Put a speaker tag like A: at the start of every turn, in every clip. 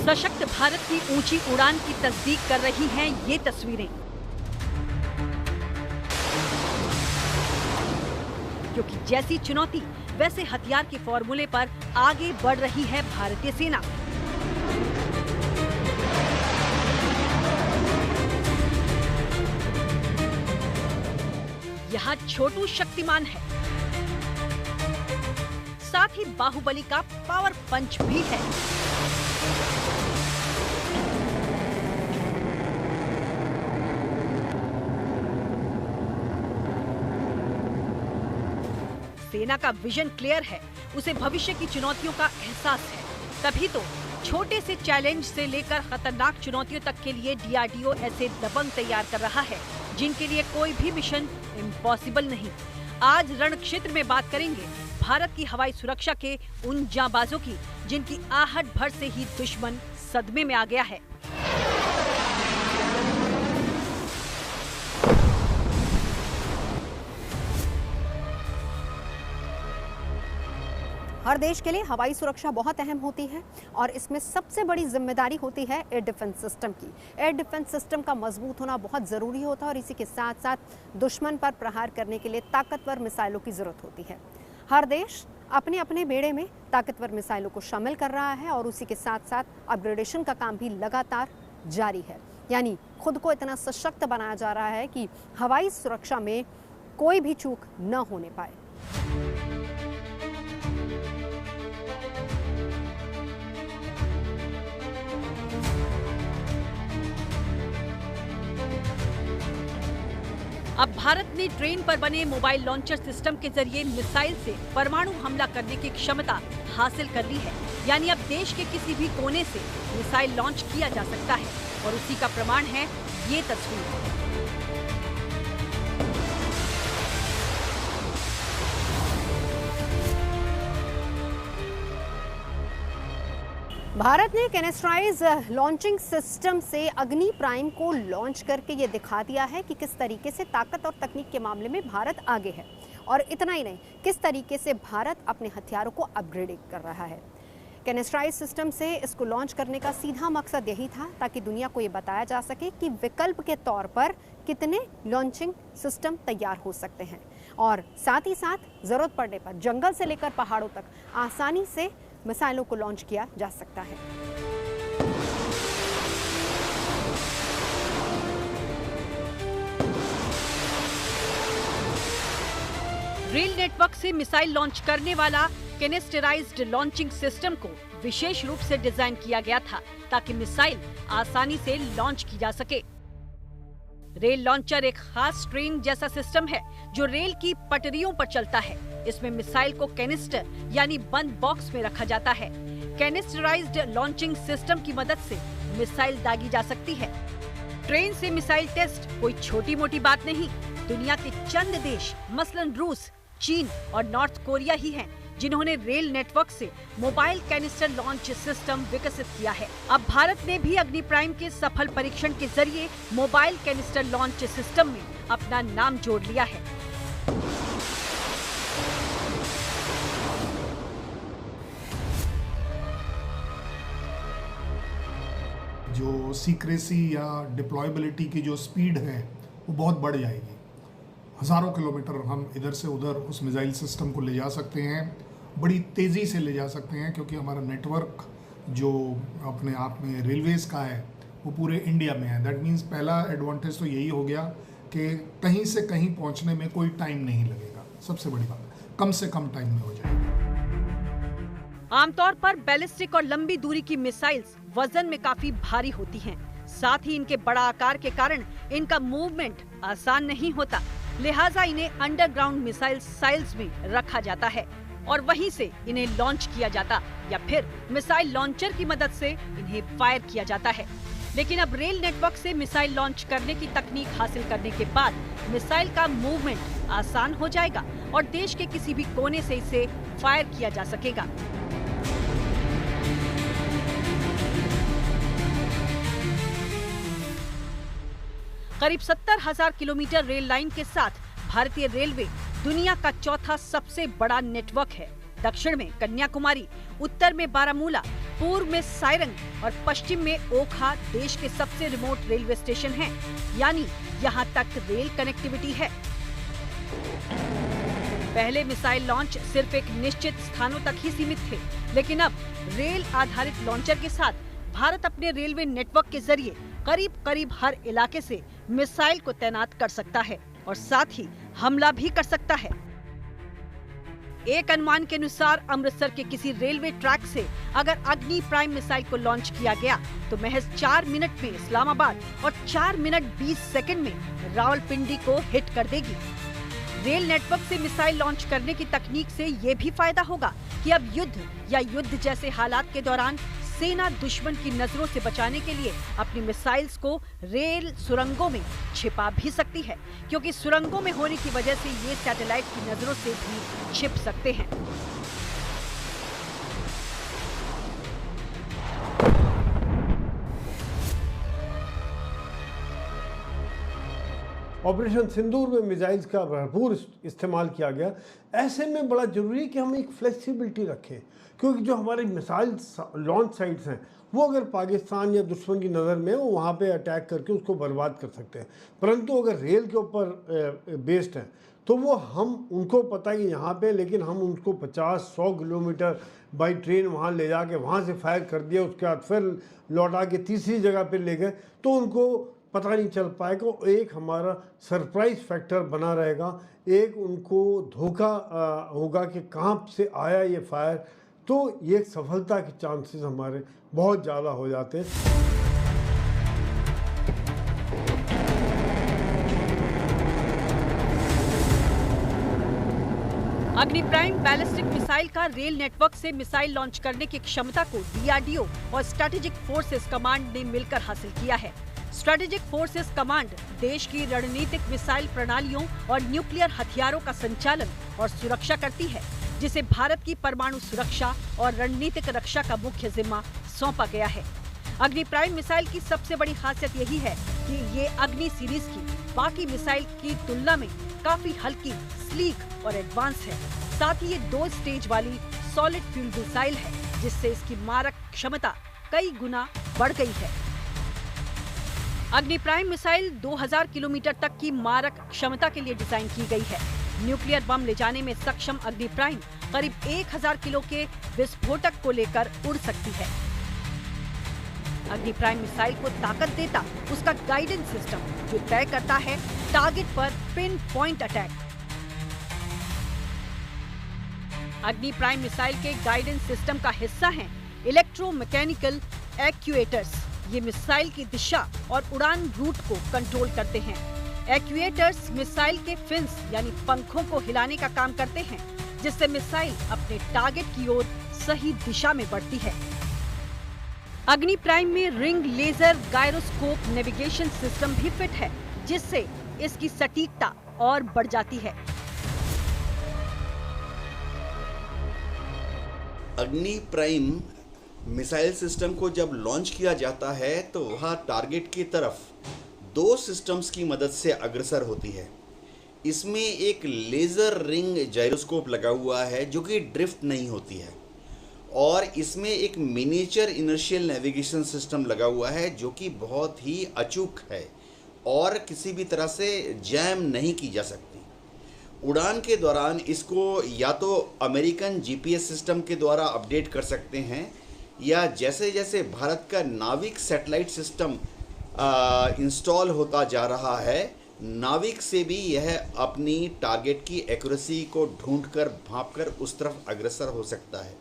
A: सशक्त भारत की ऊंची उड़ान की तस्दीक कर रही हैं ये तस्वीरें, क्योंकि जैसी चुनौती वैसे हथियार के फॉर्मूले पर आगे बढ़ रही है भारतीय सेना। यहाँ छोटू शक्तिमान है, साथ ही बाहुबली का पावर पंच भी है। सेना का विजन क्लियर है, उसे भविष्य की चुनौतियों का एहसास है। तभी तो छोटे से चैलेंज से लेकर खतरनाक चुनौतियों तक के लिए डीआरडीओ ऐसे दबंग तैयार कर रहा है जिनके लिए कोई भी मिशन इम्पॉसिबल नहीं। आज रण क्षेत्र में बात करेंगे भारत की हवाई सुरक्षा के उन जांबाजों की जिनकी आहट भर से ही दुश्मन सदमे में आ गया है।
B: हर देश के लिए हवाई सुरक्षा बहुत अहम होती है और इसमें सबसे बड़ी जिम्मेदारी होती है एयर डिफेंस सिस्टम की। एयर डिफेंस सिस्टम का मजबूत होना बहुत ज़रूरी होता है और इसी के साथ साथ दुश्मन पर प्रहार करने के लिए ताकतवर मिसाइलों की ज़रूरत होती है। हर देश अपने अपने बेड़े में ताकतवर मिसाइलों को शामिल कर रहा है और उसी के साथ साथ अपग्रेडेशन का काम भी लगातार जारी है। यानी खुद को इतना सशक्त बनाया जा रहा है कि हवाई सुरक्षा में कोई भी चूक न होने पाए।
A: अब भारत ने ट्रेन पर बने मोबाइल लॉन्चर सिस्टम के जरिए मिसाइल से परमाणु हमला करने की क्षमता हासिल कर ली है। यानी अब देश के किसी भी कोने से मिसाइल लॉन्च किया जा सकता है और उसी का प्रमाण है ये तस्वीर।
B: भारत ने कैनेस्ट्राइज लॉन्चिंग सिस्टम से अग्नि प्राइम को लॉन्च करके ये दिखा दिया है कि किस तरीके से ताकत और तकनीक के मामले में भारत आगे है। और इतना ही नहीं, किस तरीके से भारत अपने हथियारों को अपग्रेड कर रहा है। कैनेस्ट्राइज सिस्टम से इसको लॉन्च करने का सीधा मकसद यही था ताकि दुनिया को ये बताया जा सके कि विकल्प के तौर पर कितने लॉन्चिंग सिस्टम तैयार हो सकते हैं और साथ ही साथ ज़रूरत पड़ने पर जंगल से लेकर पहाड़ों तक आसानी से मिसाइलों को लॉन्च किया जा सकता है।
A: रेल नेटवर्क से मिसाइल लॉन्च करने वाला कैनेस्टराइज्ड लॉन्चिंग सिस्टम को विशेष रूप से डिजाइन किया गया था ताकि मिसाइल आसानी से लॉन्च की जा सके। रेल लॉन्चर एक खास ट्रेन जैसा सिस्टम है जो रेल की पटरियों पर चलता है। इसमें मिसाइल को कैनिस्टर यानी बंद बॉक्स में रखा जाता है। कैनिस्टराइज्ड लॉन्चिंग सिस्टम की मदद से मिसाइल दागी जा सकती है। ट्रेन से मिसाइल टेस्ट कोई छोटी मोटी बात नहीं। दुनिया के चंद देश मसलन रूस, चीन और नॉर्थ कोरिया ही हैं जिन्होंने रेल नेटवर्क से मोबाइल कैनिस्टर लॉन्च सिस्टम विकसित किया है। अब भारत ने भी अग्नि प्राइम के सफल परीक्षण के जरिए मोबाइल कैनिस्टर लॉन्च सिस्टम में अपना नाम जोड़ लिया है।
C: जो सीक्रेसी या डिप्लॉयबिलिटी की जो स्पीड है वो बहुत बढ़ जाएगी। हज़ारों किलोमीटर हम इधर से उधर उस मिसाइल सिस्टम को ले जा सकते हैं, बड़ी तेज़ी से ले जा सकते हैं क्योंकि हमारा नेटवर्क जो अपने आप में रेलवेज का है वो पूरे इंडिया में है। दैट मीन्स पहला एडवांटेज तो यही हो गया कि कहीं से कहीं पहुंचने में कोई टाइम नहीं लगेगा। सबसे बड़ी बात, कम से कम टाइम में हो जाएगा।
A: आमतौर पर बैलिस्टिक और लंबी दूरी की मिसाइल्स वजन में काफी भारी होती हैं। साथ ही इनके बड़ा आकार के कारण इनका मूवमेंट आसान नहीं होता, लिहाजा इन्हें अंडरग्राउंड मिसाइल साइल्स में रखा जाता है और वहीं से इन्हें लॉन्च किया जाता या फिर मिसाइल लॉन्चर की मदद से इन्हें फायर किया जाता है। लेकिन अब रेल नेटवर्क से मिसाइल लॉन्च करने की तकनीक हासिल करने के बाद मिसाइल का मूवमेंट आसान हो जाएगा और देश के किसी भी कोने से इसे फायर किया जा सकेगा। करीब 70,000 किलोमीटर रेल लाइन के साथ भारतीय रेलवे दुनिया का चौथा सबसे बड़ा नेटवर्क है। दक्षिण में कन्याकुमारी, उत्तर में बारामूला, पूर्व में सारंग और पश्चिम में ओखा देश के सबसे रिमोट रेलवे स्टेशन हैं। यानी यहाँ तक रेल कनेक्टिविटी है। पहले मिसाइल लॉन्च सिर्फ एक निश्चित स्थानों तक ही सीमित थे, लेकिन अब रेल आधारित लॉन्चर के साथ भारत अपने रेलवे नेटवर्क के जरिए करीब करीब हर इलाके से मिसाइल को तैनात कर सकता है और साथ ही हमला भी कर सकता है। एक अनुमान के अनुसार अमृतसर के किसी रेलवे ट्रैक से अगर अग्नि प्राइम मिसाइल को लॉन्च किया गया तो महज 4 मिनट में इस्लामाबाद और 4 मिनट 20 सेकंड में रावलपिंडी को हिट कर देगी। रेल नेटवर्क से मिसाइल लॉन्च करने की तकनीक से ये भी फायदा होगा कि अब युद्ध या युद्ध जैसे हालात के दौरान सेना दुश्मन की नजरों से बचाने के लिए अपनी मिसाइल्स को रेल सुरंगों में छिपा भी सकती है, क्योंकि सुरंगों में होने की वजह से ये सैटेलाइट की नजरों से भी छिप सकते हैं।
D: ऑपरेशन सिंदूर में मिसाइल्स का भरपूर इस्तेमाल किया गया। ऐसे में बड़ा ज़रूरी है कि हम एक फ्लेक्सिबिलिटी रखें, क्योंकि जो हमारे मिसाइल लॉन्च साइट्स हैं वो अगर पाकिस्तान या दुश्मन की नज़र में वो वहाँ पे अटैक करके उसको बर्बाद कर सकते हैं। परंतु अगर रेल के ऊपर बेस्ड हैं तो वो हम उनको पता है कि यहाँ पे, लेकिन हम उनको 50-100 किलोमीटर बाई ट्रेन वहाँ ले जाके वहाँ से फायर कर दिया, उसके बाद फिर लौटा के तीसरी जगह पे ले गए तो उनको पता नहीं चल पाएगा। एक हमारा सरप्राइज फैक्टर बना रहेगा, एक उनको धोखा होगा कि कहाँ से आया ये फायर, तो ये सफलता के चांसेस हमारे बहुत ज़्यादा हो जाते हैं।
A: अग्नि प्राइम बैलिस्टिक मिसाइल का रेल नेटवर्क से मिसाइल लॉन्च करने की क्षमता को डीआरडीओ और स्ट्रेटेजिक फोर्सेस कमांड ने मिलकर हासिल किया है। स्ट्रेटेजिक फोर्सेस कमांड देश की रणनीतिक मिसाइल प्रणालियों और न्यूक्लियर हथियारों का संचालन और सुरक्षा करती है, जिसे भारत की परमाणु सुरक्षा और रणनीतिक रक्षा का मुख्य जिम्मा सौंपा गया है। अग्नि प्राइम मिसाइल की सबसे बड़ी खासियत यही है कि ये अग्नि सीरीज की बाकी मिसाइल की तुलना में काफी हल्की, स्लीक और एडवांस है। साथ ही ये 2 स्टेज वाली सॉलिड फ्यूल मिसाइल है, जिससे इसकी मारक क्षमता कई गुना बढ़ गई है। अग्नि प्राइम मिसाइल 2000 किलोमीटर तक की मारक क्षमता के लिए डिजाइन की गई है। न्यूक्लियर बम ले जाने में सक्षम अग्नि प्राइम करीब 1000 किलो के विस्फोटक को लेकर उड़ सकती है। अग्नि प्राइम मिसाइल को ताकत देता उसका गाइडेंस सिस्टम, जो तय करता है टारगेट पर पिन पॉइंट अटैक। अग्नि प्राइम मिसाइल के गाइडेंस सिस्टम का हिस्सा हैं इलेक्ट्रोमैकेनिकल एक्चुएटर्स। ये मिसाइल की दिशा और उड़ान रूट को कंट्रोल करते हैं। एक्चुएटर्स मिसाइल के फिन्स यानी पंखों को हिलाने का काम करते हैं, जिससे मिसाइल अपने टारगेट की ओर सही दिशा में बढ़ती है। अग्नि प्राइम में ring laser gyroscope navigation system भी फिट है, जिससे इसकी सटीकता और बढ़ जाती है।
E: अग्नि प्राइम मिसाइल सिस्टम को जब लॉन्च किया जाता है तो वह टारगेट की तरफ 2 सिस्टम्स की मदद से अग्रसर होती है। इसमें एक लेज़र रिंग जायरोस्कोप लगा हुआ है जो कि ड्रिफ्ट नहीं होती है, और इसमें एक मिनिएचर इनर्शियल नेविगेशन सिस्टम लगा हुआ है जो कि बहुत ही अचूक है और किसी भी तरह से जैम नहीं की जा सकती। उड़ान के दौरान इसको या तो अमेरिकन जीपीएस सिस्टम के द्वारा अपडेट कर सकते हैं, या जैसे जैसे भारत का नाविक सैटेलाइट सिस्टम इंस्टॉल होता जा रहा है, नाविक से भी यह अपनी टारगेट की एक्यूरेसी को ढूंढकर भांपकर उस तरफ अग्रसर हो सकता है।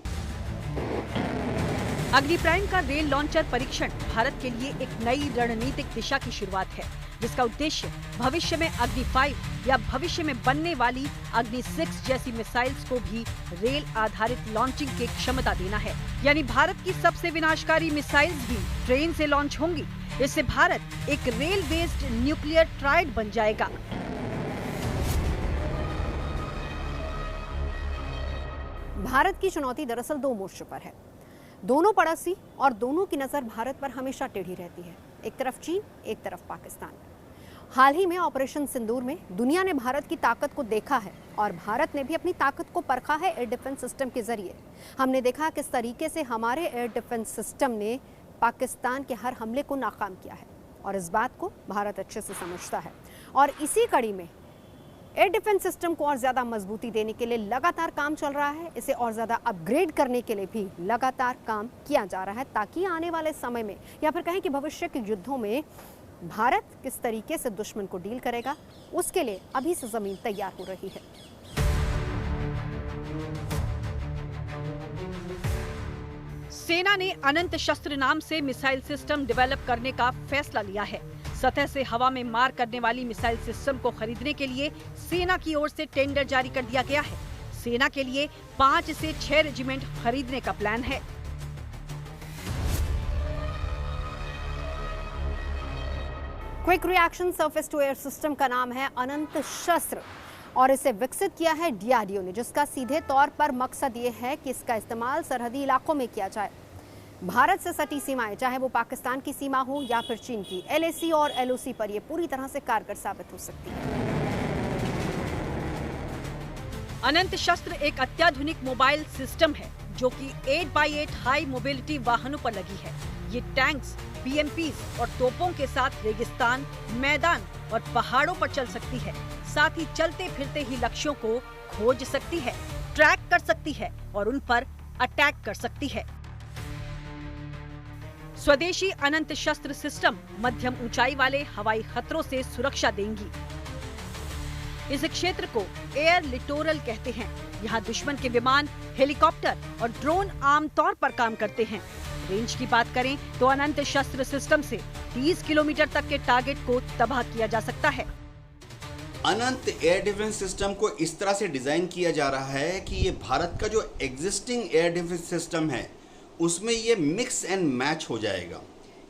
A: अग्नि प्राइम का रेल लॉन्चर परीक्षण भारत के लिए एक नई रणनीतिक दिशा की शुरुआत है, जिसका उद्देश्य भविष्य में अग्नि 5 या भविष्य में बनने वाली अग्नि 6 जैसी मिसाइल्स को भी रेल आधारित लॉन्चिंग की क्षमता देना है। यानी भारत की सबसे विनाशकारी मिसाइल्स भी ट्रेन से लॉन्च होंगी। इससे भारत एक रेल बेस्ड न्यूक्लियर ट्राइड बन जाएगा।
B: भारत की चुनौती दरअसल दो मोर्चों पर है। दोनों पड़ोसी और दोनों की नजर भारत पर हमेशा टेढ़ी रहती है। एक तरफ चीन, एक तरफ पाकिस्तान। हाल ही में ऑपरेशन सिंदूर में दुनिया ने भारत की ताकत को देखा है और भारत ने भी अपनी ताकत को परखा है एयर डिफेंस सिस्टम के जरिए। हमने देखा किस तरीके से हमारे एयर डिफेंस सिस्टम ने पाकिस्तान के हर हमले को नाकाम किया है और इस बात को भारत अच्छे से समझता है। और इसी कड़ी में एयर डिफेंस सिस्टम को और ज़्यादा मजबूती देने के लिए लगातार काम चल रहा है। इसे और ज़्यादा अपग्रेड करने के लिए भी लगातार काम किया जा रहा है, ताकि आने वाले समय में या फिर कहें कि भविष्य के युद्धों में भारत किस तरीके से दुश्मन को डील करेगा, उसके लिए अभी से ज़मीन तैयार हो रही है।
A: सेना ने अनंत शस्त्र नाम से मिसाइल सिस्टम डेवलप करने का फैसला लिया है। सतह से हवा में मार करने वाली मिसाइल सिस्टम को खरीदने के लिए सेना की ओर से टेंडर जारी कर दिया गया है। सेना के लिए 5 से 6 रेजिमेंट खरीदने का प्लान है।
B: Quick reaction surface to air system का नाम है अनंत शस्त्र और इसे विकसित किया है डीआरडीओ ने, जिसका सीधे तौर पर मकसद ये है कि इसका इस्तेमाल सरहदी इलाकों में किया जाए। भारत से सटी सीमाएं, चाहे वो पाकिस्तान की सीमा हो या फिर चीन की, एलएसी और एलओसी पर यह पूरी तरह से कारगर साबित हो सकती है।
A: अनंत शस्त्र एक अत्याधुनिक मोबाइल सिस्टम है जो कि 8x8 हाई मोबिलिटी वाहनों पर लगी है। ये टैंक्स, बीएमपीज और तोपों के साथ रेगिस्तान, मैदान और पहाड़ों पर चल सकती है। साथ ही चलते फिरते ही लक्ष्यों को खोज सकती है, ट्रैक कर सकती है और उन पर अटैक कर सकती है। स्वदेशी अनंत शस्त्र सिस्टम मध्यम ऊंचाई वाले हवाई खतरों से सुरक्षा देंगी। इस क्षेत्र को एयर लिटोरल कहते हैं। यहाँ दुश्मन के विमान, हेलीकॉप्टर और ड्रोन आमतौर पर काम करते हैं। रेंज की बात करें तो अनंत शस्त्र सिस्टम से 30 किलोमीटर तक के टारगेट को तबाह किया जा सकता है।
E: अनंत एयर डिफेंस सिस्टम को इस तरह से डिजाइन किया जा रहा है कि ये भारत का जो एग्जिस्टिंग एयर डिफेंस सिस्टम है उसमें ये मिक्स एंड मैच हो जाएगा।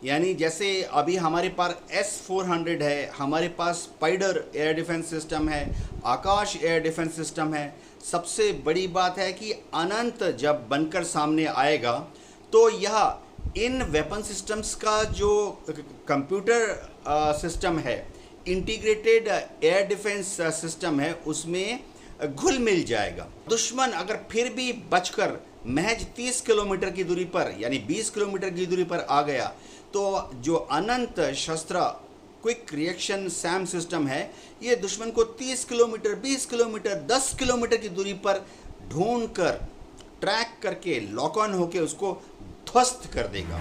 E: यानी जैसे अभी हमारे पास S-400 है, हमारे पास स्पाइडर एयर डिफेंस सिस्टम है, आकाश एयर डिफेंस सिस्टम है। सबसे बड़ी बात है कि अनंत जब बनकर सामने आएगा तो यह इन वेपन सिस्टम्स का जो कंप्यूटर सिस्टम है, इंटीग्रेटेड एयर डिफेंस सिस्टम है, उसमें घुल मिल जाएगा। दुश्मन अगर फिर भी बचकर महज 30 किलोमीटर की दूरी पर यानी 20 किलोमीटर की दूरी पर आ गया तो जो अनंत शस्त्र क्विक रिएक्शन सैम सिस्टम है ये दुश्मन को 30 किलोमीटर, 20 किलोमीटर, 10 किलोमीटर की दूरी पर ढूंढ कर ट्रैक करके लॉक ऑन होकर उसको ध्वस्त कर देगा।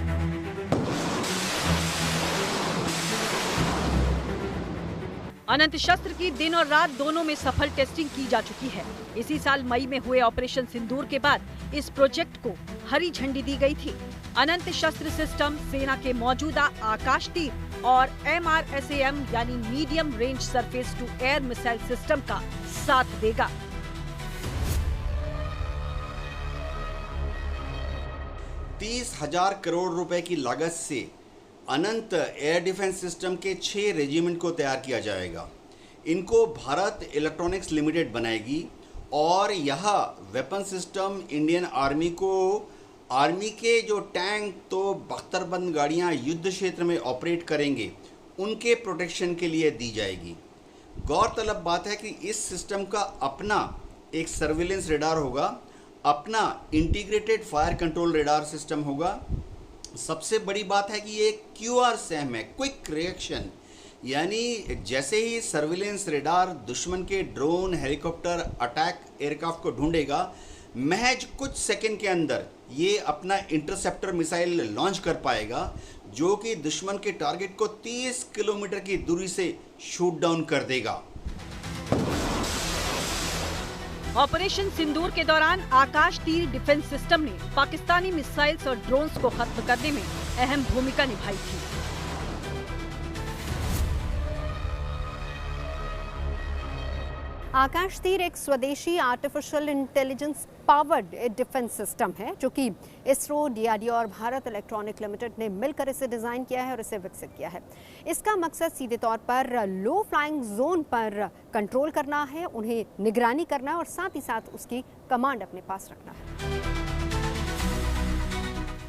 A: अनंत शस्त्र की दिन और रात दोनों में सफल टेस्टिंग की जा चुकी है। इसी साल मई में हुए ऑपरेशन सिंदूर के बाद इस प्रोजेक्ट को हरी झंडी दी गई थी। अनंत शस्त्र सिस्टम सेना के मौजूदा आकाश तीर और MRSAM यानी medium range surface to air missile system का साथ देगा।
E: ₹30,000 करोड़ की लागत से अनंत एयर डिफेंस सिस्टम के 6 रेजिमेंट को तैयार किया जाएगा। इनको भारत इलेक्ट्रॉनिक्स लिमिटेड बनाएगी और यह वेपन सिस्टम इंडियन आर्मी को आर्मी के जो टैंक तो बख्तरबंद गाड़ियां युद्ध क्षेत्र में ऑपरेट करेंगे उनके प्रोटेक्शन के लिए दी जाएगी। गौरतलब बात है कि इस सिस्टम का अपना एक सर्विलेंस रेडार होगा, अपना integrated fire control radar system होगा। सबसे बड़ी बात है कि ये QR सैम है, क्विक रिएक्शन, यानी जैसे ही सर्विलेंस रेडार दुश्मन के ड्रोन, हेलीकॉप्टर, अटैक एयरक्राफ्ट को ढूंढेगा, महज कुछ सेकंड के अंदर ये अपना इंटरसेप्टर मिसाइल लॉन्च कर पाएगा जो कि दुश्मन के टारगेट को 30 किलोमीटर की दूरी से शूट डाउन कर देगा।
A: ऑपरेशन सिंदूर के दौरान आकाश तीर डिफेंस सिस्टम ने पाकिस्तानी मिसाइल्स और ड्रोन्स को खत्म करने में अहम भूमिका निभाई थी।
B: आकाश तीर एक स्वदेशी artificial intelligence powered defence system है जो कि इसरो, डीआरडीओ और भारत इलेक्ट्रॉनिक लिमिटेड ने मिलकर इसे डिजाइन किया है और इसे विकसित किया है। इसका मकसद सीधे तौर पर लो फ्लाइंग जोन पर कंट्रोल करना है, उन्हें निगरानी करना है और साथ ही साथ उसकी कमांड अपने पास रखना है।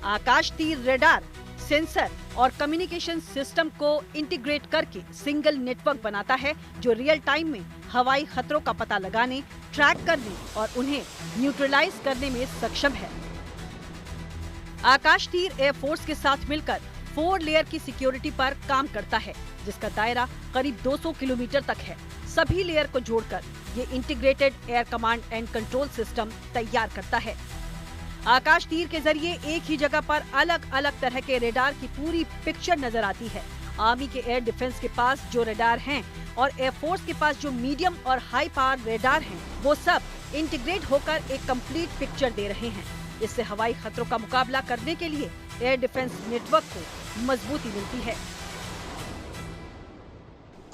A: आकाश तीर रेडार, सेंसर और कम्युनिकेशन सिस्टम को इंटीग्रेट करके सिंगल नेटवर्क बनाता है जो रियल टाइम में हवाई खतरों का पता लगाने, ट्रैक करने और उन्हें न्यूट्रलाइज करने में सक्षम है। आकाश तीर एयरफोर्स के साथ मिलकर 4 लेयर की सिक्योरिटी पर काम करता है जिसका दायरा करीब 200 किलोमीटर तक है। सभी लेयर को जोड़कर ये integrated air command and control system तैयार करता है। आकाश तीर के जरिए एक ही जगह पर अलग अलग तरह के रेडार की पूरी पिक्चर नजर आती है। आर्मी के एयर डिफेंस के पास जो रेडार हैं और एयरफोर्स के पास जो मीडियम और हाई पावर रेडार हैं, वो सब इंटीग्रेट होकर एक कंप्लीट पिक्चर दे रहे हैं। इससे हवाई खतरों का मुकाबला करने के लिए एयर डिफेंस नेटवर्क को मजबूती मिलती है।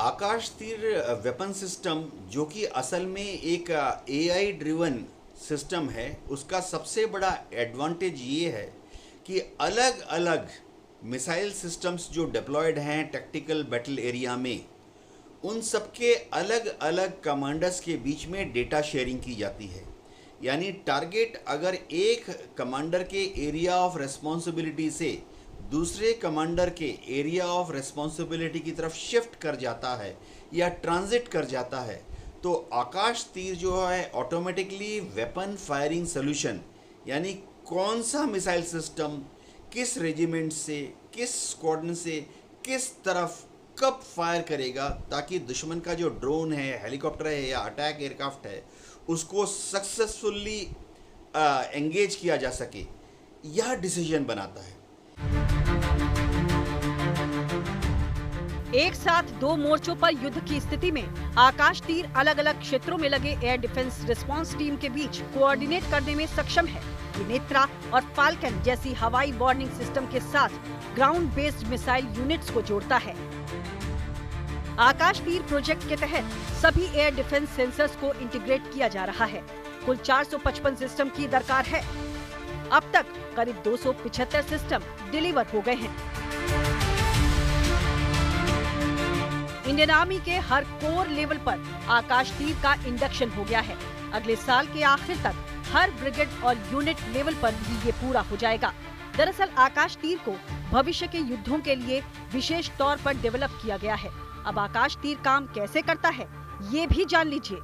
E: आकाश तीर वेपन सिस्टम, जो कि असल में एक AI ड्रिवन सिस्टम है, उसका सबसे बड़ा एडवांटेज ये है कि अलग अलग मिसाइल सिस्टम्स जो डिप्लॉयड हैं टैक्टिकल बैटल एरिया में, उन सबके अलग अलग कमांडर्स के बीच में डेटा शेयरिंग की जाती है। यानी टारगेट अगर एक कमांडर के एरिया ऑफ रिस्पॉन्सिबिलिटी से दूसरे कमांडर के एरिया ऑफ रिस्पॉन्सिबिलिटी की तरफ शिफ्ट कर जाता है या ट्रांजिट कर जाता है, तो आकाश तीर जो है ऑटोमेटिकली वेपन फायरिंग सोल्यूशन, यानी कौन सा मिसाइल सिस्टम किस रेजिमेंट से, किस स्क्वाड्रन से, किस तरफ कब फायर करेगा, ताकि दुश्मन का जो ड्रोन है, हेलीकॉप्टर है या अटैक एयरक्राफ्ट है, उसको सक्सेसफुली एंगेज किया जा सके, यह डिसीजन बनाता है।
A: एक साथ 2 मोर्चों पर युद्ध की स्थिति में आकाश तीर अलग अलग क्षेत्रों में लगे एयर डिफेंस रिस्पांस टीम के बीच कोऑर्डिनेट करने में सक्षम है। ये नेत्रा और फाल्कन जैसी हवाई वार्निंग सिस्टम के साथ ग्राउंड बेस्ड मिसाइल यूनिट्स को जोड़ता है। आकाश तीर प्रोजेक्ट के तहत सभी एयर डिफेंस सेंसर्स को इंटीग्रेट किया जा रहा है। कुल 455 सिस्टम की दरकार है। अब तक करीब 275 सिस्टम डिलीवर हो गए हैं। इंडियन आर्मी के हर कोर लेवल पर आकाश तीर का इंडक्शन हो गया है। अगले साल के आखिर तक हर ब्रिगेड और यूनिट लेवल पर भी ये पूरा हो जाएगा। दरअसल आकाश तीर को भविष्य के युद्धों के लिए विशेष तौर पर डेवलप किया गया है। अब आकाश तीर काम कैसे करता है, ये भी जान लीजिए।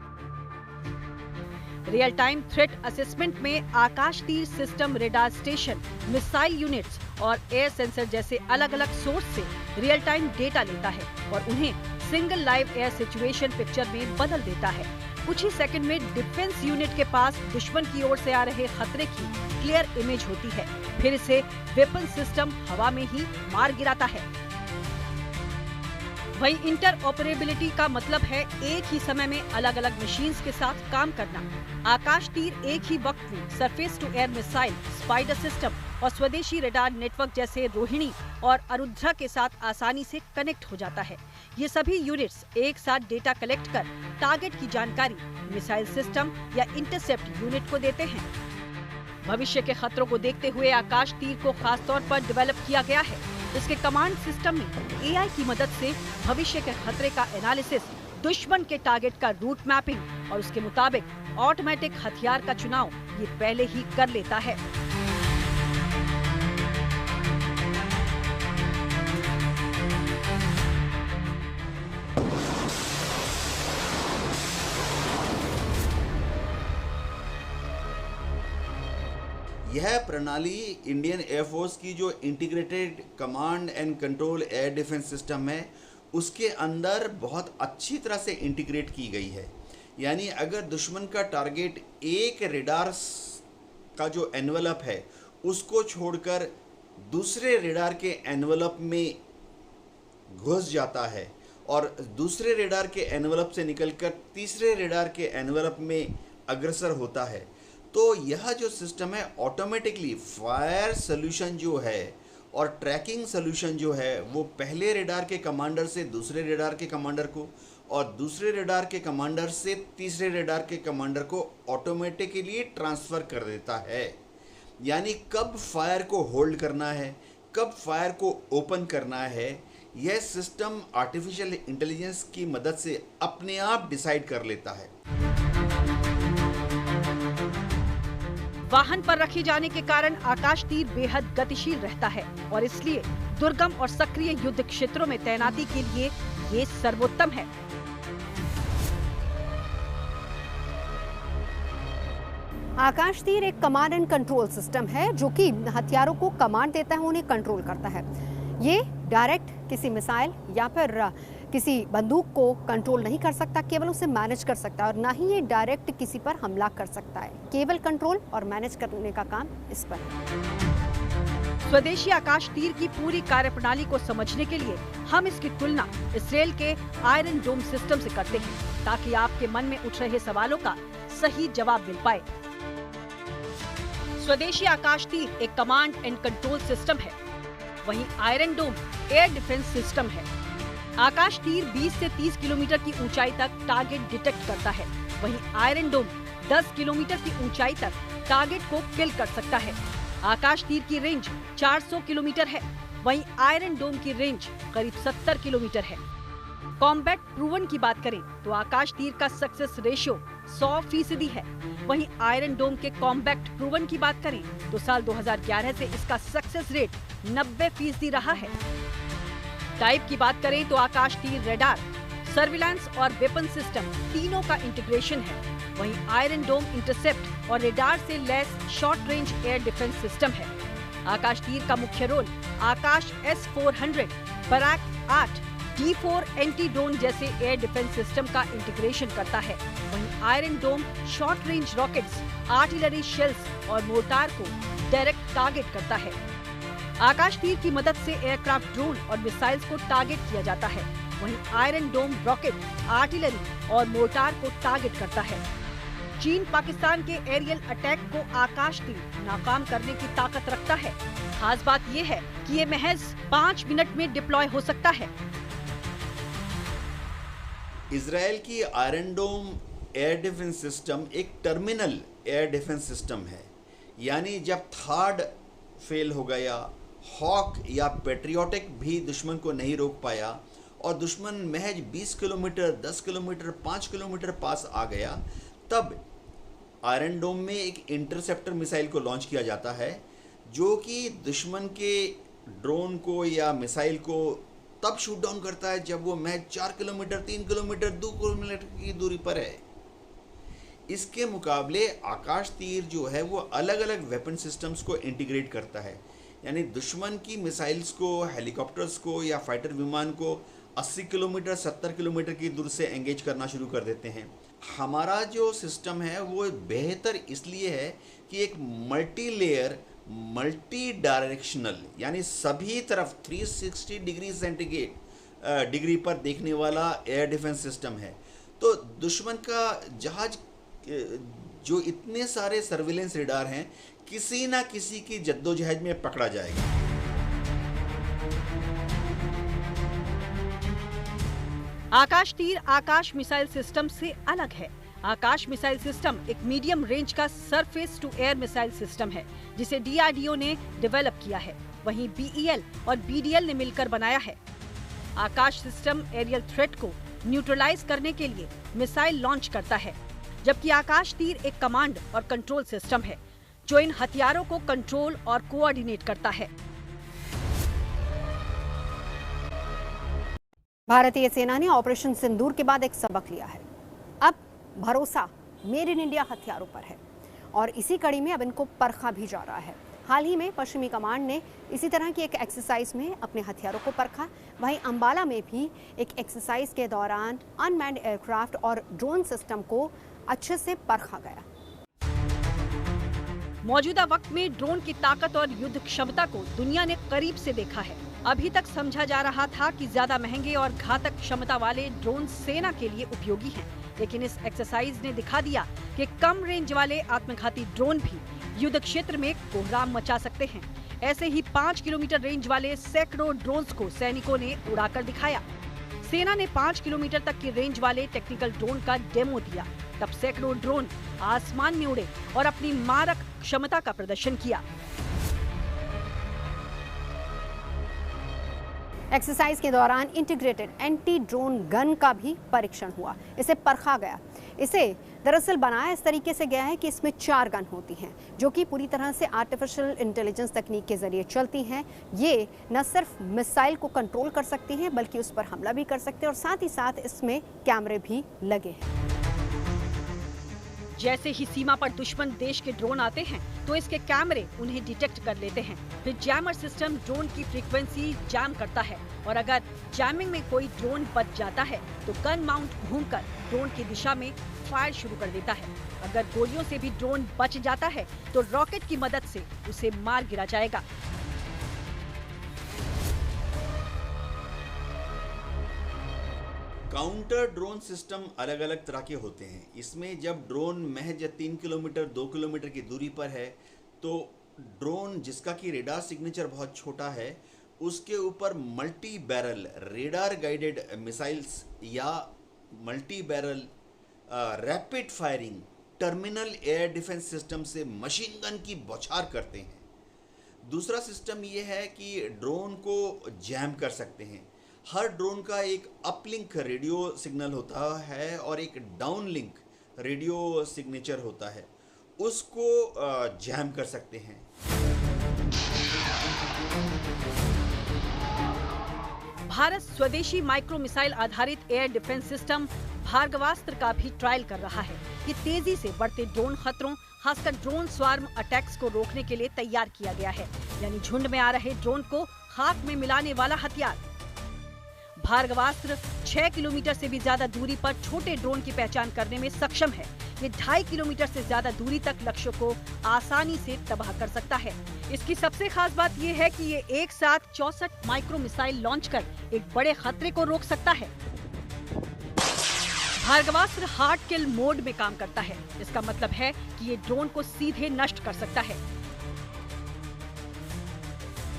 A: रियल टाइम थ्रेट असेसमेंट में आकाश तीर system radar station, missile units और एयर सेंसर जैसे अलग अलग सोर्स से रियल टाइम डेटा लेता है और उन्हें single live air situation picture में बदल देता है। कुछ ही सेकंड में डिफेंस यूनिट के पास दुश्मन की ओर से आ रहे खतरे की क्लियर इमेज होती है। फिर इसे वेपन सिस्टम हवा में ही मार गिराता है। वही इंटर ऑपरेबिलिटी का मतलब है एक ही समय में अलग अलग मशीन्स के साथ काम करना। आकाश तीर एक ही वक्त में surface to air missile, spider system और स्वदेशी रडार नेटवर्क जैसे रोहिणी और अरुद्रा के साथ आसानी से कनेक्ट हो जाता है। ये सभी यूनिट्स एक साथ डेटा कलेक्ट कर टारगेट की जानकारी मिसाइल सिस्टम या इंटरसेप्ट यूनिट को देते हैं। भविष्य के खतरों को देखते हुए आकाश तीर को खास तौर पर डेवलप किया गया है। इसके कमांड सिस्टम में AI की मदद से भविष्य के खतरे का एनालिसिस, दुश्मन के टारगेट का रूट मैपिंग और उसके मुताबिक ऑटोमेटिक हथियार का चुनाव ये पहले ही कर लेता है।
E: यह प्रणाली इंडियन एयरफोर्स की जो integrated command and control air defence system है, उसके अंदर बहुत अच्छी तरह से इंटीग्रेट की गई है। यानी अगर दुश्मन का टारगेट एक रेडार का जो एनवलप है उसको छोड़कर दूसरे रेडार के एनवलप में घुस जाता है और दूसरे रेडार के एनवलप से निकलकर तीसरे रेडार के एनवलप में अग्रसर होता है तो यह जो सिस्टम है ऑटोमेटिकली फायर सोल्यूशन जो है और ट्रैकिंग सोल्यूशन जो है वो पहले रेडार के कमांडर से दूसरे रेडार के कमांडर को और दूसरे रेडार के कमांडर से तीसरे रेडार के कमांडर को ऑटोमेटिकली ट्रांसफ़र कर देता है। यानी कब फायर को होल्ड करना है, कब फायर को ओपन करना है, यह सिस्टम आर्टिफिशियल इंटेलिजेंस की मदद से अपने आप डिसाइड कर लेता है।
A: वाहन पर रखे जाने के कारण आकाश तीर बेहद गतिशील रहता है और इसलिए दुर्गम और सक्रिय युद्ध क्षेत्रों में तैनाती के लिए ये सर्वोत्तम है।
B: आकाश तीर एक कमांड एंड कंट्रोल सिस्टम है जो कि हथियारों को कमांड देता है, उन्हें कंट्रोल करता है। ये डायरेक्ट किसी मिसाइल या फिर किसी बंदूक को कंट्रोल नहीं कर सकता, केवल उसे मैनेज कर सकता है और ना ही ये डायरेक्ट किसी पर हमला कर सकता है। केवल कंट्रोल और मैनेज करने का काम इस पर है।
A: स्वदेशी आकाश तीर की पूरी कार्यप्रणाली को समझने के लिए हम इसकी तुलना इस्राएल के आयरन डोम सिस्टम से करते हैं ताकि आपके मन में उठ रहे सवालों का सही जवाब मिल पाए। स्वदेशी आकाश तीर एक कमांड एंड कंट्रोल सिस्टम है, वहीं आयरन डोम एयर डिफेंस सिस्टम है। आकाश तीर 20 से 30 किलोमीटर की ऊंचाई तक टारगेट डिटेक्ट करता है, वहीं आयरन डोम 10 किलोमीटर की ऊंचाई तक टारगेट को किल कर सकता है। आकाश तीर की रेंज 400 किलोमीटर है, वहीं आयरन डोम की रेंज करीब 70 किलोमीटर है। कॉम्बैट प्रूवन की बात करें तो आकाश तीर का सक्सेस रेशियो 100% है, वहीं आयरन डोम के कॉम्बैट प्रूवन की बात करें तो साल 2011 से इसका सक्सेस रेट 90% रहा है। टाइप की बात करें तो आकाश तीर रेडार, सर्विलांस और वेपन सिस्टम तीनों का इंटीग्रेशन है, वहीं आयरन डोम इंटरसेप्ट और रेडार से लैस short range air defence system है। आकाश तीर का मुख्य role Akash S-400, Barak 8, D4 anti drone जैसे एयर डिफेंस सिस्टम का इंटीग्रेशन करता है, वहीं Iron Dome short range rockets, artillery shells और मोर्टार को डायरेक्ट टारगेट करता है। आकाश तीर की मदद से एयरक्राफ्ट, ड्रोन और मिसाइल्स को टारगेट किया जाता है, वहीं आयरन डोम रॉकेट, आर्टिलरी और मोर्टार को टारगेट करता है। चीन पाकिस्तान के एरियल अटैक को आकाश तीर नाकाम करने की ताकत रखता है। खास बात यह है कि ये महज 5 मिनट में डिप्लॉय हो सकता है।
E: इजराइल की आयरन डोम एयर डिफेंस सिस्टम एक टर्मिनल एयर डिफेंस सिस्टम है, यानी जब थर्ड फेल हो गया, हॉक या पेट्रियोटिक भी दुश्मन को नहीं रोक पाया और दुश्मन महज 20 किलोमीटर, 10 किलोमीटर, 5 किलोमीटर पास आ गया, तब आयरन डोम में एक इंटरसेप्टर मिसाइल को लॉन्च किया जाता है जो कि दुश्मन के ड्रोन को या मिसाइल को तब शूट डाउन करता है जब वो महज 4 किलोमीटर, 3 किलोमीटर, 2 किलोमीटर की दूरी पर है। इसके मुकाबले आकाश तीर जो है वो अलग अलग वेपन सिस्टम्स को इंटीग्रेट करता है, यानी दुश्मन की मिसाइल्स को, हेलीकॉप्टर्स को या फाइटर विमान को 80 किलोमीटर, 70 किलोमीटर की दूर से एंगेज करना शुरू कर देते हैं। हमारा जो सिस्टम है वो बेहतर इसलिए है कि एक मल्टी लेयर, मल्टी डायरेक्शनल यानी सभी तरफ 360 डिग्री सेंटीग्रेड डिग्री पर देखने वाला एयर डिफेंस सिस्टम है। तो दुश्मन का जहाज जो इतने सारे सर्विलेंस रेडार हैं, किसी ना किसी की जद्दोजहद में पकड़ा जाएगा।
A: आकाश तीर आकाश मिसाइल सिस्टम से अलग है। आकाश मिसाइल सिस्टम एक मीडियम रेंज का surface to air missile system है जिसे DRDO ने डेवलप किया है, वहीं BEL और BDL ने मिलकर बनाया है। आकाश सिस्टम एरियल थ्रेट को न्यूट्रलाइज करने के लिए मिसाइल लॉन्च करता है, जबकि आकाश तीर एक कमांड और कंट्रोल सिस्टम है जो इन हथियारों को कंट्रोल और कोऑर्डिनेट करता है।
B: भारतीय सेना ने ऑपरेशन सिंदूर के बाद एक सबक लिया है। अब भरोसा मेड इन इंडिया हथियारों पर है और इसी कड़ी में अब इनको परखा भी जा रहा है। हाल ही में पश्चिमी कमांड ने इसी तरह की एक एक्सरसाइज में अपने हथियारों को परखा। वहीं अंबाला में भी एक एक्सरसाइज के दौरान अनमैन्ड एयरक्राफ्ट और ड्रोन सिस्टम को अच्छे से परखा गया।
A: मौजूदा वक्त में ड्रोन की ताकत और युद्ध क्षमता को दुनिया ने करीब से देखा है। अभी तक समझा जा रहा था कि ज्यादा महंगे और घातक क्षमता वाले ड्रोन सेना के लिए उपयोगी हैं, लेकिन इस एक्सरसाइज ने दिखा दिया कि कम रेंज वाले आत्मघाती ड्रोन भी युद्ध क्षेत्र में कोहराम मचा सकते हैं। ऐसे ही 5 किलोमीटर रेंज वाले सैकड़ों ड्रोन्स को सैनिकों ने उड़ाकर दिखाया। सेना ने 5 किलोमीटर तक की रेंज वाले टेक्निकल ड्रोन का डेमो दिया। तब सैकड़ों ड्रोन आसमान में उड़े और अपनी मारक क्षमता का प्रदर्शन किया।
B: एक्सरसाइज के दौरान इंटीग्रेटेड एंटी ड्रोन गन का भी परीक्षण हुआ। इसे परखा गया। इसे दरअसल बनाया इस तरीके से गया है कि इसमें 4 गन होती हैं, जो कि पूरी तरह से आर्टिफिशियल इंटेलिजेंस तकनीक के जरिए चलती हैं। ये न सिर्फ मिसाइल को कंट्रोल कर सकती हैं, बल्कि उस पर हमला भी कर सकते हैं, और साथ ही साथ इसमें कैमरे भी लगे हैं।
A: जैसे ही सीमा पर दुश्मन देश के ड्रोन आते हैं तो इसके कैमरे उन्हें डिटेक्ट कर लेते हैं। फिर जैमर सिस्टम ड्रोन की फ्रीक्वेंसी जैम करता है, और अगर जैमिंग में कोई ड्रोन बच जाता है तो गन माउंट घूमकर ड्रोन की दिशा में फायर शुरू कर देता है। अगर गोलियों से भी ड्रोन बच जाता है तो रॉकेट की मदद से उसे मार गिरा जाएगा।
E: काउंटर ड्रोन सिस्टम अलग अलग तरह के होते हैं। इसमें जब ड्रोन महज 3 किलोमीटर 2 किलोमीटर की दूरी पर है तो ड्रोन जिसका कि रेडार सिग्नेचर बहुत छोटा है, उसके ऊपर multi barrel radar guided missiles या multi barrel rapid firing terminal air defence system से मशीन गन की बौछार करते हैं। दूसरा सिस्टम ये है कि ड्रोन को जैम कर सकते हैं। हर ड्रोन का एक अपलिंक रेडियो सिग्नल होता है और एक डाउनलिंक रेडियो सिग्नेचर होता है, उसको जैम कर सकते हैं।
A: भारत स्वदेशी माइक्रो मिसाइल आधारित एयर डिफेंस सिस्टम भार्गवास्त्र का भी ट्रायल कर रहा है। ये तेजी से बढ़ते ड्रोन खतरों, खासकर ड्रोन स्वार्म अटैक्स को रोकने के लिए तैयार किया गया है, यानी झुंड में आ रहे ड्रोन को खाक में मिलाने वाला हथियार। भार्गवास्त्र 6 किलोमीटर से भी ज्यादा दूरी पर छोटे ड्रोन की पहचान करने में सक्षम है। ये 2.5 किलोमीटर से ज्यादा दूरी तक लक्ष्य को आसानी से तबाह कर सकता है। इसकी सबसे खास बात ये है कि ये एक साथ 64 माइक्रो मिसाइल लॉन्च कर एक बड़े खतरे को रोक सकता है। भार्गवास्त्र हार्ड किल मोड में काम करता है। इसका मतलब है कि ये ड्रोन को सीधे नष्ट कर सकता है।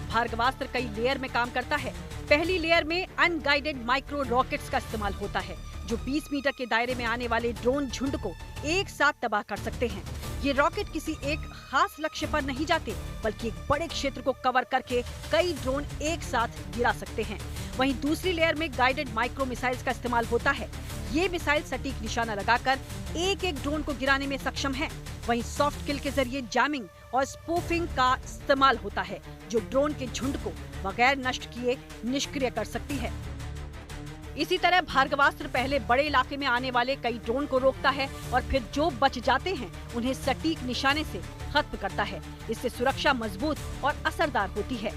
A: भार्गवास्त्र कई लेयर में काम करता है। पहली लेयर में अनगाइडेड माइक्रो रॉकेट्स का इस्तेमाल होता है, जो 20 मीटर के दायरे में आने वाले ड्रोन झुंड को एक साथ तबाह कर सकते हैं। ये रॉकेट किसी एक खास लक्ष्य पर नहीं जाते, बल्कि एक बड़े क्षेत्र को कवर करके कई ड्रोन एक साथ गिरा सकते हैं। वहीं दूसरी लेयर में गाइडेड माइक्रो मिसाइल्स का इस्तेमाल होता है। ये मिसाइल सटीक निशाना लगाकर एक एक ड्रोन को गिराने में सक्षम है। वहीं सॉफ्ट किल के जरिए जैमिंग और स्पूफिंग का इस्तेमाल होता है, जो ड्रोन के झुंड को बगैर नष्ट किए निष्क्रिय कर सकती है। इसी तरह भार्गवास्त्र पहले बड़े इलाके में आने वाले कई ड्रोन को रोकता है और फिर जो बच जाते हैं उन्हें सटीक निशाने से खत्म करता है। इससे सुरक्षा मजबूत और असरदार होती है।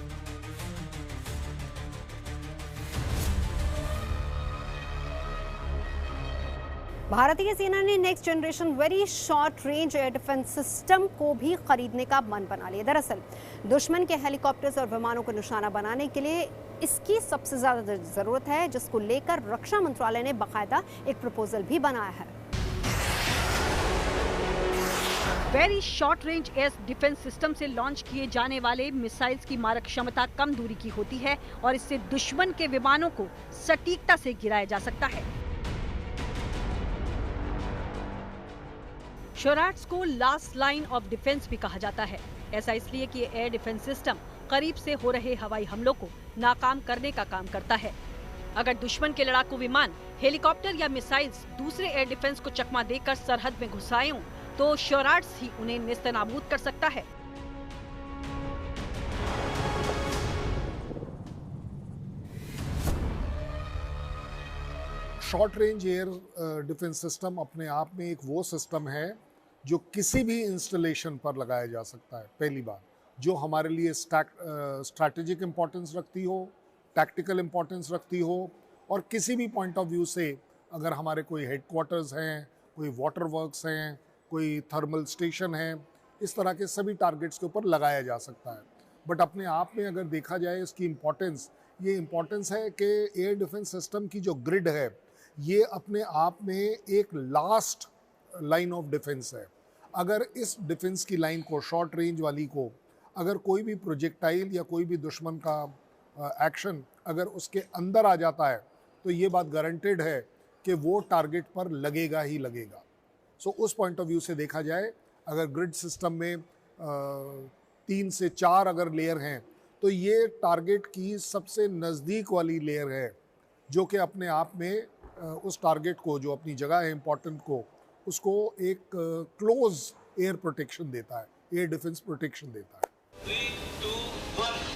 B: भारतीय सेना ने next generation very short range air defence system को भी खरीदने का मन बना लिया। दरअसल दुश्मन के हेलीकॉप्टर्स और विमानों को निशाना बनाने के लिए इसकी सबसे ज्यादा जरूरत है, जिसको लेकर रक्षा मंत्रालय ने बाकायदा एक प्रपोजल भी बनाया है।
A: Very short range air defence system से लॉन्च किए जाने वाले मिसाइल्स की मारक क्षमता कम दूरी की होती है और इससे दुश्मन के विमानों को सटीकता से गिराया जा सकता है। शोराट्स को लास्ट लाइन ऑफ डिफेंस भी कहा जाता है। ऐसा इसलिए कि एयर डिफेंस सिस्टम करीब से हो रहे हवाई हमलों को नाकाम करने का काम करता है। अगर दुश्मन के लड़ाकू विमान, हेलीकॉप्टर या मिसाइल्स दूसरे एयर डिफेंस को चकमा देकर सरहद में घुसाएं तो शोराट्स ही उन्हें नेस्तनाबूद कर सकता है।
C: Short range air defence system अपने आप में एक वो सिस्टम है जो किसी भी इंस्टॉलेशन पर लगाया जा सकता है। पहली बात, जो हमारे लिए स्ट्रैटेजिक इम्पोर्टेंस रखती हो, टैक्टिकल इम्पोर्टेंस रखती हो, और किसी भी पॉइंट ऑफ व्यू से अगर हमारे कोई हेडक्वार्टर्स हैं, कोई वाटर वर्क्स हैं, कोई थर्मल स्टेशन है, इस तरह के सभी टारगेट्स के ऊपर लगाया जा सकता है। बट अपने आप में अगर देखा जाए इसकी इम्पोर्टेंस, ये इम्पोर्टेंस है कि एयर डिफेंस सिस्टम की जो ग्रिड है ये अपने आप में एक लास्ट लाइन ऑफ डिफेंस है। अगर इस डिफेंस की लाइन को, शॉर्ट रेंज वाली को, अगर कोई भी प्रोजेक्टाइल या कोई भी दुश्मन का एक्शन अगर उसके अंदर आ जाता है तो ये बात गारंटेड है कि वो टारगेट पर लगेगा ही लगेगा। सो उस पॉइंट ऑफ व्यू से देखा जाए, अगर ग्रिड सिस्टम में 3 से 4 अगर लेयर हैं तो ये टारगेट की सबसे नज़दीक वाली लेयर है, जो कि अपने आप में उस टारगेट को, जो अपनी जगह है इम्पोर्टेंट को, उसको एक क्लोज एयर प्रोटेक्शन देता है, एयर डिफेंस प्रोटेक्शन देता है।
F: 3, 2, 1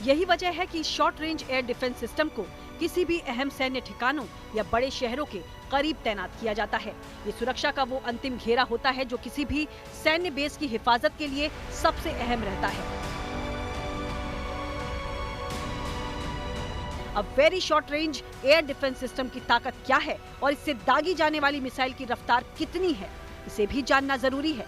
A: यही वजह है कि short range air defence system को किसी भी अहम सैन्य ठिकानों या बड़े शहरों के करीब तैनात किया जाता है। ये सुरक्षा का वो अंतिम घेरा होता है जो किसी भी सैन्य बेस की हिफाजत के लिए सबसे अहम रहता है। अब very short range air defence system की ताकत क्या है और इससे दागी जाने वाली मिसाइल की रफ्तार कितनी है, इसे भी जानना जरूरी है।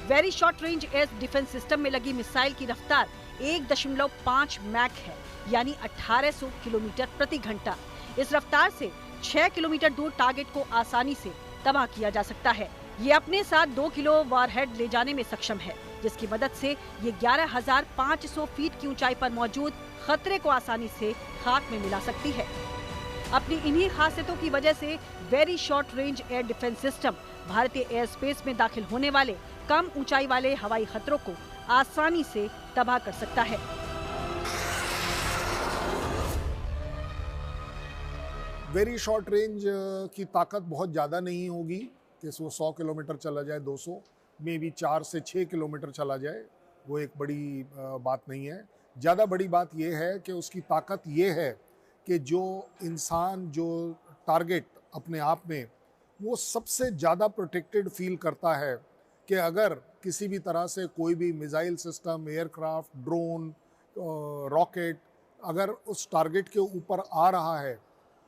A: Very short range air defence system में लगी मिसाइल की रफ्तार 1.5 मैक है, यानी 1800 किलोमीटर प्रति घंटा। इस रफ्तार से 6 किलोमीटर दूर टारगेट को आसानी से तबाह किया जा सकता है। ये अपने साथ 2 किलो वारहेड ले जाने में सक्षम है, जिसकी मदद से ये 11,500 फीट की ऊंचाई पर मौजूद खतरे को आसानी से खाक में मिला सकती है। अपनी इन्हीं खासियतों की वजह से very short range air defence system भारतीय एयर स्पेस में दाखिल होने वाले कम ऊंचाई वाले हवाई खतरों को आसानी से तबाह कर सकता है।
C: वेरी शॉर्ट रेंज की ताकत बहुत ज़्यादा नहीं होगी कि वो 100 किलोमीटर चला जाए, 200 में भी 4 से 6 किलोमीटर चला जाए, वो एक बड़ी बात नहीं है। ज़्यादा बड़ी बात ये है कि उसकी ताकत ये है कि जो इंसान, जो टारगेट अपने आप में वो सबसे ज़्यादा प्रोटेक्टेड फील करता है कि अगर किसी भी तरह से कोई भी missile system, aircraft, drone, rocket अगर उस टारगेट के ऊपर आ रहा है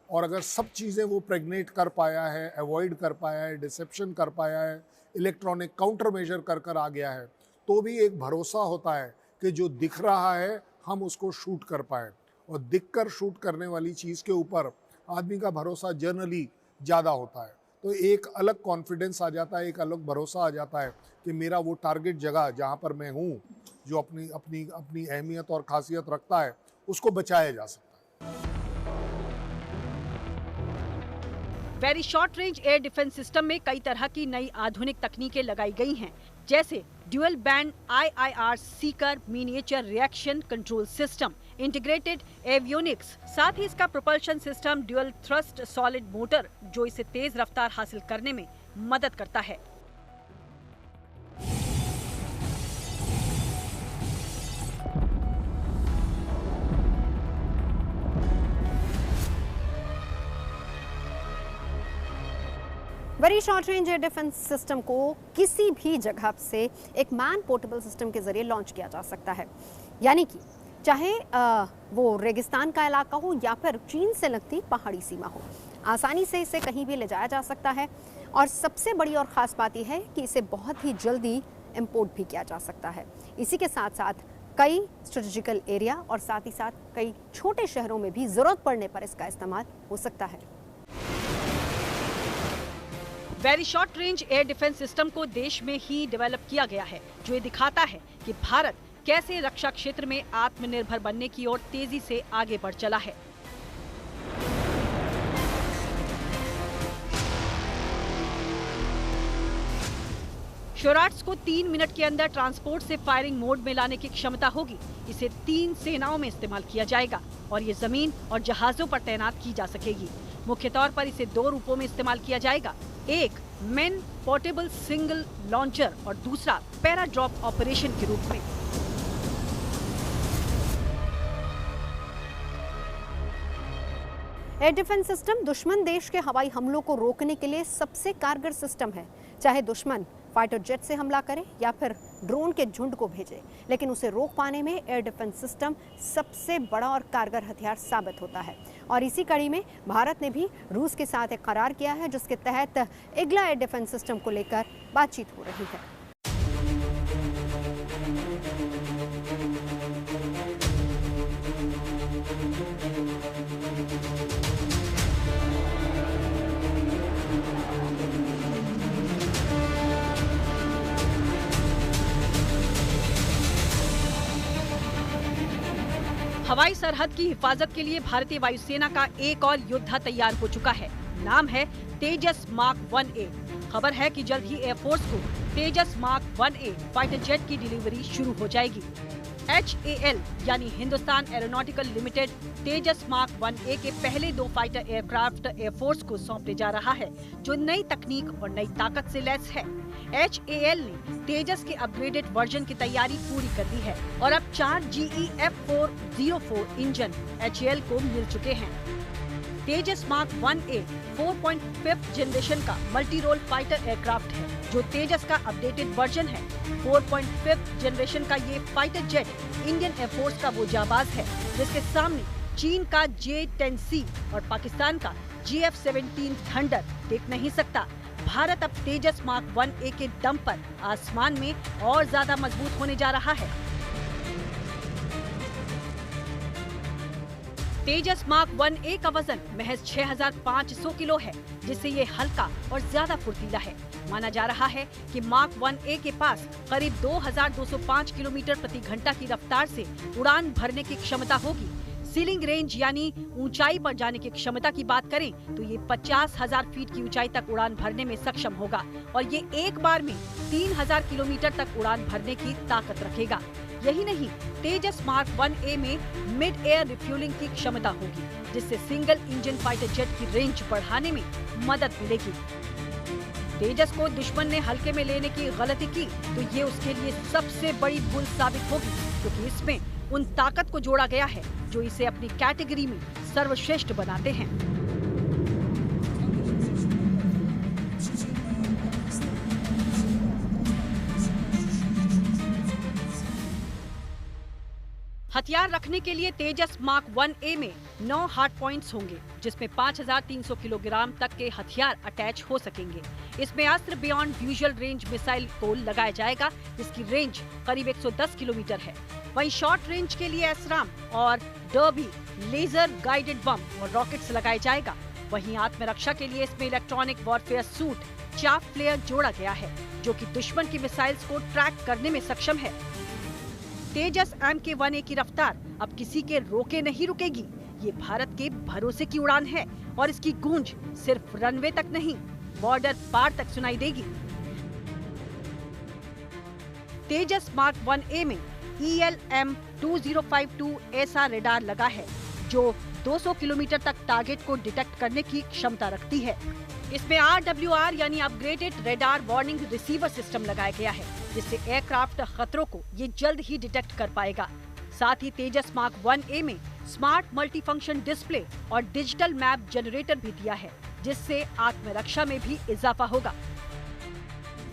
C: और अगर सब चीज़ें वो प्रेग्नेट कर पाया है, अवॉइड कर पाया है, डिसेप्शन कर पाया है, इलेक्ट्रॉनिक काउंटर मेजर कर आ गया है, तो भी एक भरोसा होता है कि जो दिख रहा है हम उसको शूट कर पाएँ। और दिखकर शूट करने वाली चीज़ के ऊपर आदमी का भरोसा जनरली ज़्यादा होता है, तो एक अलग कॉन्फिडेंस आ जाता है, एक अलग भरोसा आ जाता है कि मेरा वो टारगेट जगह जहाँ पर मैं हूँ, जो अपनी अपनी अपनी अहमियत और खासियत रखता है, उसको बचाया जा सकता है।
A: Very short range air defence system में कई तरह की नई आधुनिक तकनीकें लगाई गई हैं, जैसे dual band IIR Sikar miniature reaction control system, integrated avionics, साथ ही इसका propulsion system dual thrust solid motor, जो इसे तेज रफ्तार हासिल करने में मदद करता है।
B: Very short range air defence system को किसी भी जगह से एक मैन पोर्टेबल सिस्टम के जरिए लॉन्च किया जा सकता है, यानी कि चाहे वो रेगिस्तान का इलाका हो या फिर चीन से लगती पहाड़ी सीमा हो, आसानी से इसे कहीं भी ले जाया जा सकता है। और सबसे बड़ी और ख़ास बात यह है कि इसे बहुत ही जल्दी इंपोर्ट भी किया जा सकता है। इसी के साथ साथ कई स्ट्रेटेजिकल एरिया और साथ ही साथ कई छोटे शहरों में भी ज़रूरत पड़ने पर इसका इस्तेमाल हो सकता है।
A: Very short range air defence system को देश में ही डेवलप किया गया है, जो ये दिखाता है कि भारत कैसे रक्षा क्षेत्र में आत्मनिर्भर बनने की ओर तेजी से आगे बढ़ चला है। शोराट्स को 3 मिनट के अंदर ट्रांसपोर्ट से फायरिंग मोड में लाने की क्षमता होगी। इसे 3 सेनाओं में इस्तेमाल किया जाएगा और ये जमीन और जहाजों पर तैनात की जा सकेगी। मुख्य तौर पर इसे 2 रूपों में इस्तेमाल किया जाएगा, एक मेन पोर्टेबल सिंगल लॉन्चर और दूसरा पैरा ड्रॉप ऑपरेशन के रूप में।
B: एयर डिफेंस सिस्टम दुश्मन देश के हवाई हमलों को रोकने के लिए सबसे कारगर सिस्टम है। चाहे दुश्मन फाइटर जेट से हमला करे या फिर ड्रोन के झुंड को भेजे, लेकिन उसे रोक पाने में एयर डिफेंस सिस्टम सबसे बड़ा और कारगर हथियार साबित होता है। और इसी कड़ी में भारत ने भी रूस के साथ एक करार किया है, जिसके तहत इग्ला एयर डिफेंस सिस्टम को लेकर बातचीत हो रही है।
A: हवाई सरहद की हिफाजत के लिए भारतीय वायुसेना का एक और योद्धा तैयार हो चुका है। नाम है तेजस मार्क 1A। खबर है कि जल्द ही एयरफोर्स को तेजस मार्क 1A फाइटर जेट की डिलीवरी शुरू हो जाएगी। HAL यानी हिंदुस्तान एरोनॉटिकल लिमिटेड तेजस मार्क 1A के पहले 2 फाइटर एयरक्राफ्ट एयरफोर्स को सौंपने जा रहा है, जो नई तकनीक और नई ताकत से लैस है। HAL ने तेजस के अपग्रेडेड वर्जन की तैयारी पूरी कर ली है और अब 4 GE F404 इंजन HAL को मिल चुके हैं। तेजस मार्क 1A 4.5 जनरेशन का मल्टी रोल फाइटर एयरक्राफ्ट है, जो तेजस का अपडेटेड वर्जन है। 4.5 जनरेशन का ये फाइटर जेट इंडियन एयरफोर्स का वो जाबाज है जिसके सामने चीन का J-10C और पाकिस्तान का GF-17 थंडर टिक नहीं सकता। भारत अब तेजस मार्क 1A के दम पर आसमान में और ज्यादा मजबूत होने जा रहा है। तेजस मार्क 1A का वजन महज 6500 किलो है, जिससे ये हल्का और ज्यादा फुर्तीला है। माना जा रहा है कि मार्क 1A के पास करीब 2205 किलोमीटर प्रति घंटा की रफ्तार से उड़ान भरने की क्षमता होगी। सीलिंग रेंज यानी ऊंचाई पर जाने की क्षमता की बात करें तो ये 50,000 फीट की ऊंचाई तक उड़ान भरने में सक्षम होगा और ये एक बार में 3000 किलोमीटर तक उड़ान भरने की ताकत रखेगा। यही नहीं, तेजस मार्क 1A में मिड एयर रिफ्यूलिंग की क्षमता होगी, जिससे सिंगल इंजन फाइटर जेट की रेंज बढ़ाने में मदद मिलेगी। तेजस को दुश्मन ने हल्के में लेने की गलती की तो ये उसके लिए सबसे बड़ी भूल साबित होगी, क्योंकि इसमें उन ताकत को जोड़ा गया है जो इसे अपनी कैटेगरी में सर्वश्रेष्ठ बनाते हैं। हथियार रखने के लिए तेजस मार्क 1A में 9 हार्ड पॉइंट्स होंगे, जिसमें 5300 किलोग्राम तक के हथियार अटैच हो सकेंगे। इसमें अस्त्र बियॉन्ड विजुअल रेंज मिसाइल को लगाया जाएगा, जिसकी रेंज करीब 110 किलोमीटर है। वहीं शॉर्ट रेंज के लिए एसराम और डर्बी लेजर गाइडेड बम और रॉकेट्स लगाया जाएगा। वहीं आत्मरक्षा के लिए इसमें electronic warfare suite chaff flare जोड़ा गया है, जो कि दुश्मन की मिसाइल्स को ट्रैक करने में सक्षम है। तेजस MK-1A की रफ्तार अब किसी के रोके नहीं रुकेगी। ये भारत के भरोसे की उड़ान है और इसकी गूंज सिर्फ रनवे तक नहीं, बॉर्डर पार तक सुनाई देगी। तेजस मार्क 1A में ELM-2052 ऐसा रेडार लगा है जो 200 किलोमीटर तक टारगेट को डिटेक्ट करने की क्षमता रखती है। इसमें RWR यानी upgraded radar warning receiver system लगाया गया है, जिससे एयरक्राफ्ट खतरों को ये जल्द ही डिटेक्ट कर पाएगा। साथ ही तेजस मार्क 1A में स्मार्ट मल्टी फंक्शन डिस्प्ले और डिजिटल मैप जनरेटर भी दिया है, जिससे आत्मरक्षा में भी इजाफा होगा।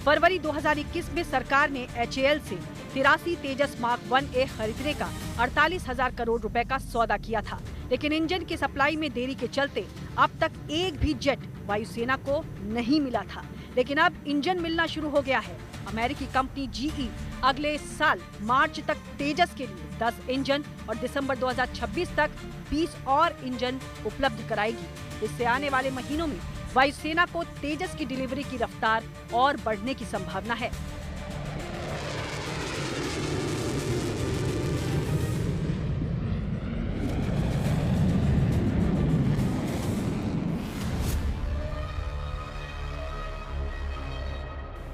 A: फरवरी 2021 में सरकार ने HAL से 83 तेजस मार्क 1A खरीदने का 48,000 करोड़ रुपए का सौदा किया था, लेकिन इंजन की सप्लाई में देरी के चलते अब तक एक भी जेट वायुसेना को नहीं मिला था। लेकिन अब इंजन मिलना शुरू हो गया है। अमेरिकी कंपनी GE अगले साल मार्च तक तेजस के लिए 10 इंजन और दिसंबर 2026 तक 20 और इंजन उपलब्ध कराएगी। इससे आने वाले महीनों में वायुसेना को तेजस की डिलीवरी की रफ्तार और बढ़ने की संभावना है।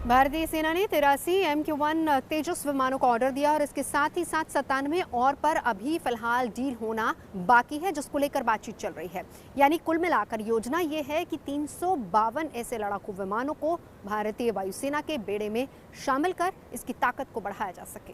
B: भारतीय सेना ने 83 MQ-1 तेजस विमानों को ऑर्डर दिया और इसके साथ ही साथ 97 और पर अभी फिलहाल डील होना बाकी है, जिसको लेकर बातचीत चल रही है। यानी कुल मिलाकर योजना ये है कि 352 ऐसे लड़ाकू विमानों को भारतीय वायुसेना के बेड़े में शामिल कर इसकी ताकत को बढ़ाया जा सके।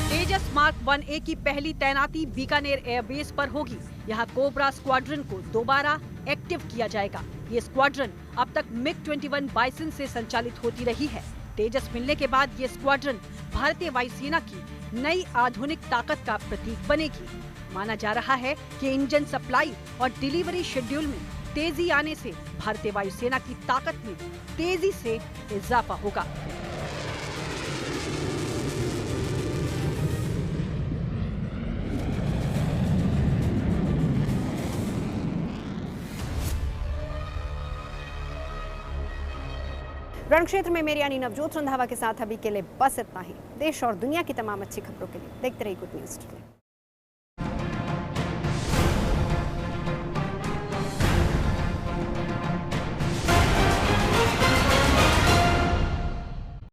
A: तेजस मार्क 1A की पहली तैनाती बीकानेर एयरबेस पर होगी। यहाँ कोबरा स्क्वाड्रन को दोबारा एक्टिव किया जाएगा। ये स्क्वाड्रन अब तक MiG-21 बाइसन से संचालित होती रही है। तेजस मिलने के बाद ये स्क्वाड्रन भारतीय वायुसेना की नई आधुनिक ताकत का प्रतीक बनेगी। माना जा रहा है कि इंजन सप्लाई और डिलीवरी शेड्यूल में तेजी आने से भारतीय वायुसेना की ताकत में तेजी से इजाफा होगा।
B: रण क्षेत्र में मेरी यानी नवजोत रंधावा के साथ अभी के लिए बस इतना ही। देश और दुनिया की तमाम अच्छी खबरों के लिए देखते रहिए गुड न्यूज़ टुडे।